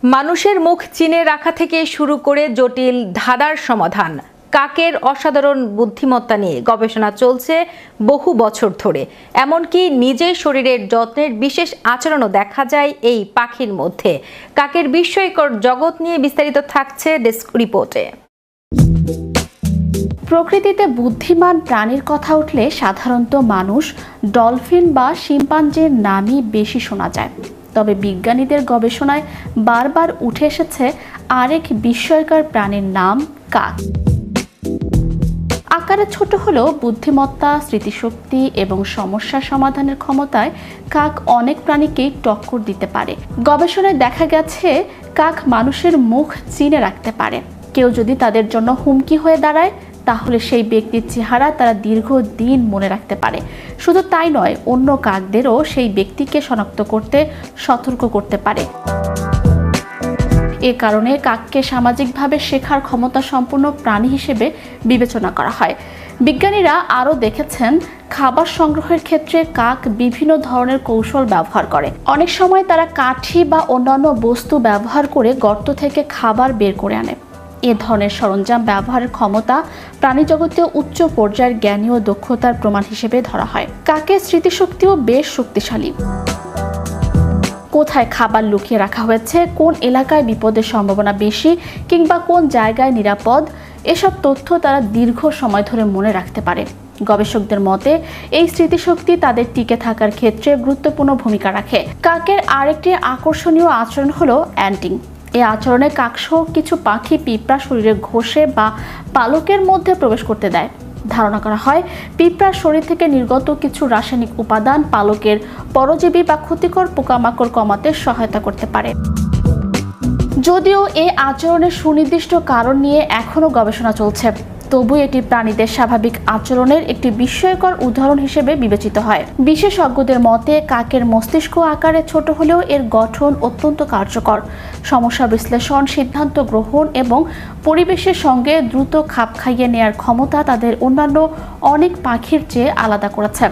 মানুষের মুখ চিনে রাখা থেকে শুরু করে জটিল ধাঁধার সমাধান, কাকের অসাধারণ বুদ্ধিমত্তা নিয়ে গবেষণা চলছে বহু বছর ধরে। এমনকি নিজের শরীরের যত্নের বিশেষ আচরণও দেখা যায় এই পাখির মধ্যে। কাকের বিস্ময়কর জগৎ নিয়ে বিস্তারিত থাকছে ডেস্ক রিপোর্টে। প্রকৃতিতে বুদ্ধিমান প্রাণীর কথা উঠলে সাধারণত মানুষ, ডলফিন বা শিম্পাঞ্জির নামই বেশি শোনা যায়। তবে বিজ্ঞানীদের গবেষণায় বারবার উঠে এসেছে আরেক বিস্ময়কর প্রাণীর নাম কাক। আকারে ছোট হলেও বুদ্ধিমত্তা, স্মৃতিশক্তি এবং সমস্যা সমাধানের ক্ষমতায় কাক অনেক প্রাণীকেই টক্কর দিতে পারে। গবেষণায় দেখা গেছে কাক মানুষের মুখ চিনে রাখতে পারে। কেউ যদি তাদের জন্য হুমকি হয়ে দাঁড়ায় তাহলে সেই ব্যক্তির চেহারা তারা দীর্ঘদিন মনে রাখতে পারে। শুধু তাই নয়, অন্য কাকদেরও সেই ব্যক্তিকে শনাক্ত করতে সতর্ক করতে পারে। এ কারণে কাককে সামাজিকভাবে শেখার ক্ষমতা সম্পন্ন প্রাণী হিসেবে বিবেচনা করা হয়। বিজ্ঞানীরা আরও দেখেছেন খাবার সংগ্রহের ক্ষেত্রে কাক বিভিন্ন ধরনের কৌশল ব্যবহার করে। অনেক সময় তারা কাঠি বা অন্যান্য বস্তু ব্যবহার করে গর্ত থেকে খাবার বের করে আনে। এ ধরনের সরঞ্জাম ব্যবহারের ক্ষমতা প্রাণীজগতে উচ্চ পর্যায়ের জ্ঞানী ও দক্ষতার প্রমাণ হিসেবে ধরা হয়। কাকের স্মৃতিশক্তিও বেশ শক্তিশালী। কোথায় খাবার লুকিয়ে রাখা হয়েছে, কোন এলাকায় বিপদের সম্ভাবনা বেশি কিংবা কোন জায়গায় নিরাপদ, এসব তথ্য তারা দীর্ঘ সময় ধরে মনে রাখতে পারে। গবেষকদের মতে এই স্মৃতিশক্তি তাদের টিকে থাকার ক্ষেত্রে গুরুত্বপূর্ণ ভূমিকা রাখে। কাকের আরেকটি আকর্ষণীয় আচরণ হলো অ্যান্টিং। এই আচরণে কাকসহ কিছু পাখি পিঁপড়া শরীরে ঘষে বা পালকের মধ্যে প্রবেশ করতে দেয়। ধারণা করা হয় পিঁপড়ার শরীর থেকে নির্গত কিছু রাসায়নিক উপাদান পালকের পরজীবী বা ক্ষতিকর পোকামাকড় কমাতে সহায়তা করতে পারে। যদিও এই আচরণের সুনির্দিষ্ট কারণ নিয়ে এখনও গবেষণা চলছে, তবু এটি প্রাণীদের স্বাভাবিক আচরণের একটি বিস্ময়কর উদাহরণ হিসেবে বিবেচিত হয়। বিশেষজ্ঞদের মতে কাকের মস্তিষ্ক আকারে ছোট হলেও এর গঠন অত্যন্ত কার্যকর। সমস্যা বিশ্লেষণ, সিদ্ধান্ত গ্রহণ এবং পরিবেশের সঙ্গে দ্রুত খাপ খাইয়ে নেয়ার ক্ষমতা তাদের অন্যান্য অনেক পাখির চেয়ে আলাদা করেছে।